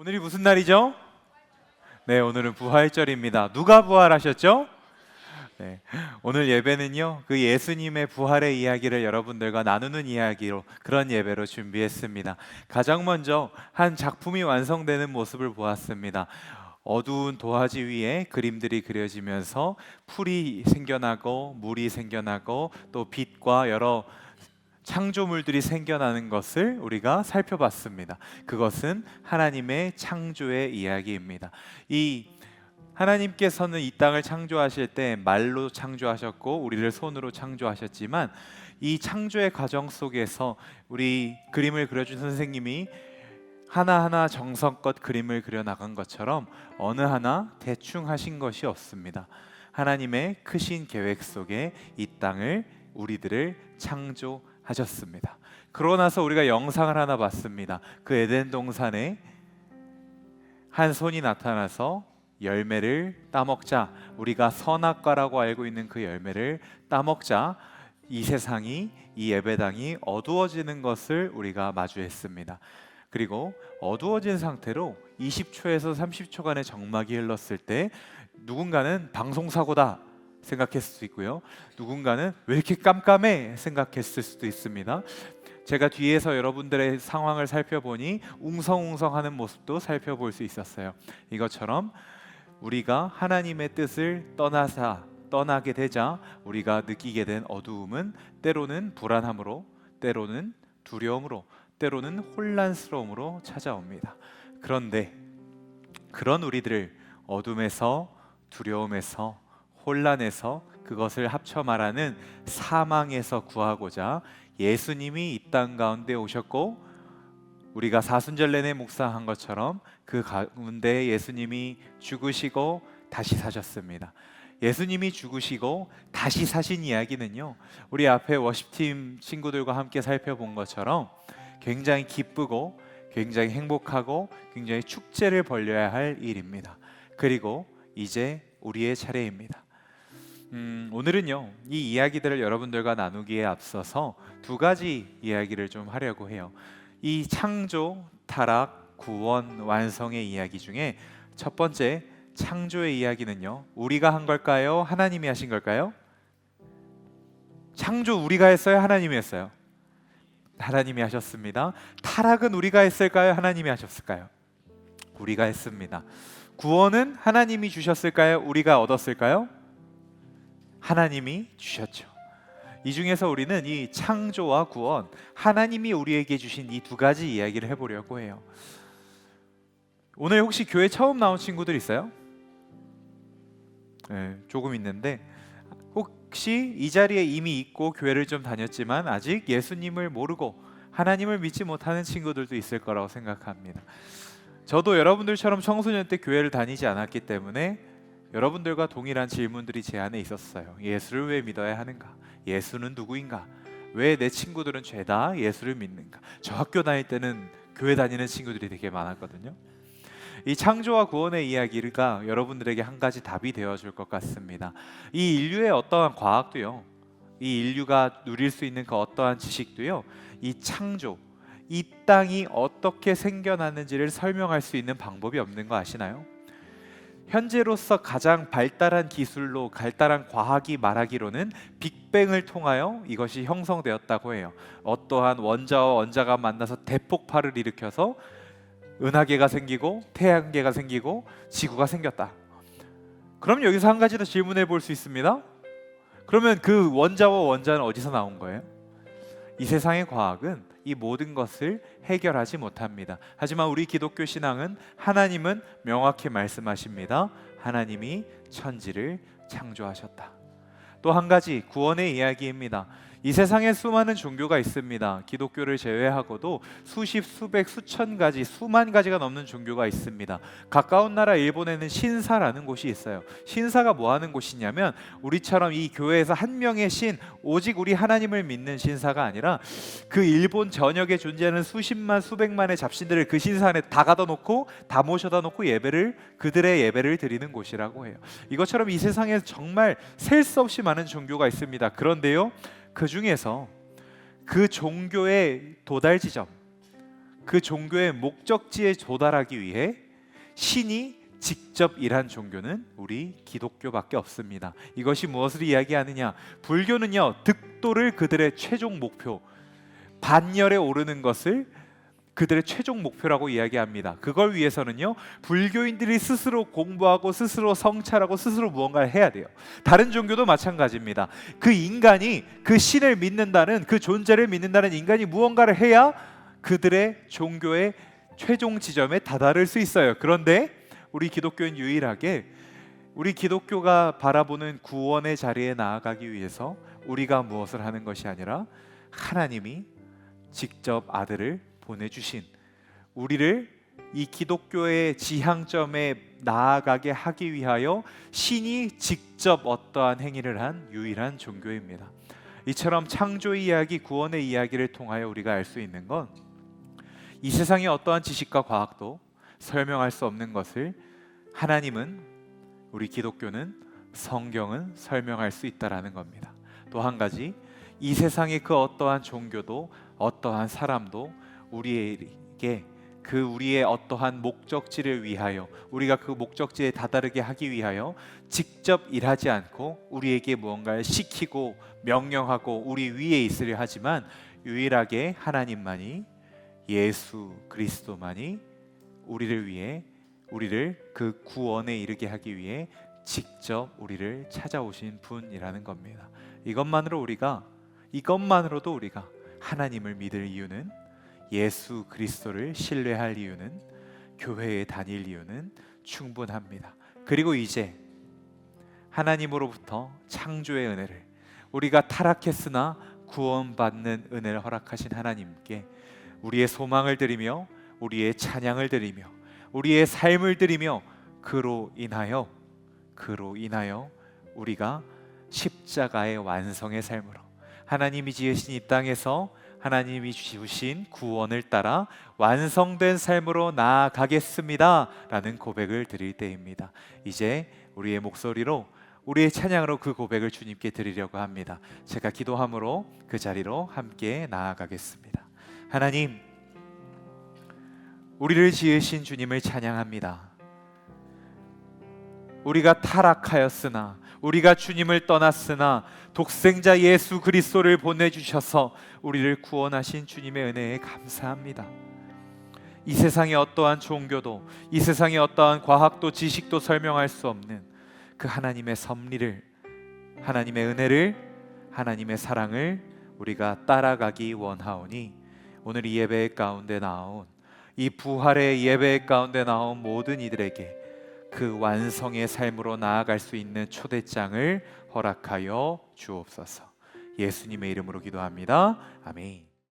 오늘이 무슨 날이죠? 네, 오늘은 부활절입니다. 누가 부활하셨죠? 네, 오늘 예배는요, 그 예수님의 부활의 이야기를 여러분들과 나누는 이야기로 그런 예배로 준비했습니다. 가장 먼저 한 작품이 완성되는 모습을 보았습니다. 어두운 도화지 위에 그림들이 그려지면서 풀이 생겨나고 물이 생겨나고 또 빛과 여러 창조물들이 생겨나는 것을 우리가 살펴봤습니다. 그것은 하나님의 창조의 이야기입니다. 이 하나님께서는 이 땅을 창조하실 때 말로 창조하셨고 우리를 손으로 창조하셨지만 이 창조의 과정 속에서 우리 그림을 그려준 선생님이 하나하나 정성껏 그림을 그려 나간 것처럼 어느 하나 대충 하신 것이 없습니다. 하나님의 크신 계획 속에 이 땅을 우리들을 창조하셨습니다. 그러고 나서 우리가 영상을 하나 봤습니다. 그 에덴 동산에 한 손이 나타나서 열매를 따먹자, 우리가 선악과라고 알고 있는 그 열매를 따먹자, 이 세상이, 이 예배당이 어두워지는 것을 우리가 마주했습니다. 그리고 어두워진 상태로 20초에서 30초간의 정막이 흘렀을 때 누군가는 방송사고다 생각했을 수도 있고요, 누군가는 왜 이렇게 깜깜해 생각했을 수도 있습니다. 제가 뒤에서 여러분들의 상황을 살펴보니 웅성웅성하는 모습도 살펴볼 수 있었어요. 이것처럼 우리가 하나님의 뜻을 떠나게 되자 우리가 느끼게 된 어두움은 때로는 불안함으로, 때로는 두려움으로, 때로는 혼란스러움으로 찾아옵니다. 그런데 그런 우리들을 어둠에서, 두려움에서, 혼란에서, 그것을 합쳐 말하는 사망에서 구하고자 예수님이 이 땅 가운데 오셨고, 우리가 사순절 내내 묵상한 것처럼 그 가운데 예수님이 죽으시고 다시 사셨습니다. 예수님이 죽으시고 다시 사신 이야기는요, 우리 앞에 워십팀 친구들과 함께 살펴본 것처럼 굉장히 기쁘고 굉장히 행복하고 굉장히 축제를 벌려야 할 일입니다. 그리고 이제 우리의 차례입니다. 오늘은요, 이 이야기들을 여러분들과 나누기에 앞서서 두 가지 이야기를 좀 하려고 해요. 이 창조, 타락, 구원, 완성의 이야기 중에 첫 번째 창조의 이야기는요, 우리가 한 걸까요? 하나님이 하신 걸까요? 창조 우리가 했어요? 하나님이 했어요? 하나님이 하셨습니다. 타락은 우리가 했을까요? 하나님이 하셨을까요? 우리가 했습니다. 구원은 하나님이 주셨을까요? 우리가 얻었을까요? 하나님이 주셨죠. 이 중에서 우리는 이 창조와 구원, 하나님이 우리에게 주신 이 두 가지 이야기를 해보려고 해요. 오늘 혹시 교회 처음 나온 친구들 있어요? 네, 조금 있는데 혹시 이 자리에 이미 있고 교회를 좀 다녔지만 아직 예수님을 모르고 하나님을 믿지 못하는 친구들도 있을 거라고 생각합니다. 저도 여러분들처럼 청소년 때 교회를 다니지 않았기 때문에 여러분들과 동일한 질문들이 제 안에 있었어요. 예수를 왜 믿어야 하는가? 예수는 누구인가? 왜 내 친구들은 죄다 예수를 믿는가? 저 학교 다닐 때는 교회 다니는 친구들이 되게 많았거든요. 이 창조와 구원의 이야기가 여러분들에게 한 가지 답이 되어줄 것 같습니다. 이 인류의 어떠한 과학도요, 이 인류가 누릴 수 있는 그 어떠한 지식도요, 이 창조, 이 땅이 어떻게 생겨났는지를 설명할 수 있는 방법이 없는 거 아시나요? 현재로서 가장 발달한 기술로, 발달한 과학이 말하기로는 빅뱅을 통하여 이것이 형성되었다고 해요. 어떠한 원자와 원자가 만나서 대폭발을 일으켜서 은하계가 생기고 태양계가 생기고 지구가 생겼다. 그럼 여기서 한 가지 더 질문해 볼 수 있습니다. 그러면 그 원자와 원자는 어디서 나온 거예요? 이 세상의 과학은 이 모든 것을 해결하지 못합니다. 하지만 우리 기독교 신앙은, 하나님은 명확히 말씀하십니다. 하나님이 천지를 창조하셨다. 또 한 가지 구원의 이야기입니다. 이 세상에 수많은 종교가 있습니다. 기독교를 제외하고도 수십, 수백, 수천 가지, 수만 가지가 넘는 종교가 있습니다. 가까운 나라 일본에는 신사라는 곳이 있어요. 신사가 뭐 하는 곳이냐면, 우리처럼 이 교회에서 한 명의 신, 오직 우리 하나님을 믿는 신사가 아니라 그 일본 전역에 존재하는 수십만, 수백만의 잡신들을 그 신사 안에 다 가둬 놓고, 다 모셔다 놓고 그들의 예배를 드리는 곳이라고 해요. 이것처럼 이 세상에 정말 셀 수 없이 많은 종교가 있습니다. 그런데요, 그 중에서 그 종교의 도달 지점, 그 종교의 목적지에 도달하기 위해 신이 직접 일한 종교는 우리 기독교밖에 없습니다. 이것이 무엇을 이야기하느냐? 불교는요, 득도를 그들의 최종 목표, 반열에 오르는 것을 그들의 최종 목표라고 이야기합니다. 그걸 위해서는요, 불교인들이 스스로 공부하고 스스로 성찰하고 스스로 무언가를 해야 돼요. 다른 종교도 마찬가지입니다. 그 인간이 그 신을 믿는다는, 그 존재를 믿는다는 인간이 무언가를 해야 그들의 종교의 최종 지점에 다다를 수 있어요. 그런데 우리 기독교인 유일하게 우리 기독교가 바라보는 구원의 자리에 나아가기 위해서 우리가 무엇을 하는 것이 아니라 하나님이 직접 아들을 보내주신, 우리를 이 기독교의 지향점에 나아가게 하기 위하여 신이 직접 어떠한 행위를 한 유일한 종교입니다. 이처럼 창조의 이야기, 구원의 이야기를 통하여 우리가 알 수 있는 건 이 세상의 어떠한 지식과 과학도 설명할 수 없는 것을 하나님은, 우리 기독교는, 성경은 설명할 수 있다라는 겁니다. 또 한 가지, 이 세상의 그 어떠한 종교도 어떠한 사람도 우리에게 그 우리의 어떠한 목적지를 위하여, 우리가 그 목적지에 다다르게 하기 위하여 직접 일하지 않고 우리에게 무언가를 시키고 명령하고 우리 위에 있으려 하지만 유일하게 하나님만이, 예수 그리스도만이 우리를 위해, 우리를 그 구원에 이르게 하기 위해 직접 우리를 찾아오신 분이라는 겁니다. 이것만으로도 우리가 하나님을 믿을 이유는, 예수 그리스도를 신뢰할 이유는, 교회에 다닐 이유는 충분합니다. 그리고 이제 하나님으로부터 창조의 은혜를, 우리가 타락했으나 구원받는 은혜를 허락하신 하나님께 우리의 소망을 드리며 우리의 찬양을 드리며 우리의 삶을 드리며 그로 인하여 우리가 십자가의 완성의 삶으로 하나님이 지으신 이 땅에서 하나님이 주신 구원을 따라 완성된 삶으로 나아가겠습니다 라는 고백을 드릴 때입니다. 이제 우리의 목소리로, 우리의 찬양으로 그 고백을 주님께 드리려고 합니다. 제가 기도함으로 그 자리로 함께 나아가겠습니다. 하나님, 우리를 지으신 주님을 찬양합니다. 우리가 타락하였으나, 우리가 주님을 떠났으나 독생자 예수 그리스도를 보내주셔서 우리를 구원하신 주님의 은혜에 감사합니다. 이 세상의 어떠한 종교도, 이 세상의 어떠한 과학도 지식도 설명할 수 없는 그 하나님의 섭리를, 하나님의 은혜를, 하나님의 사랑을 우리가 따라가기 원하오니 오늘 이 예배 가운데 나온, 이 부활의 예배 가운데 나온 모든 이들에게 그 완성의 삶으로 나아갈 수 있는 초대장을 허락하여 주옵소서. 예수님의 이름으로 기도합니다. 아멘.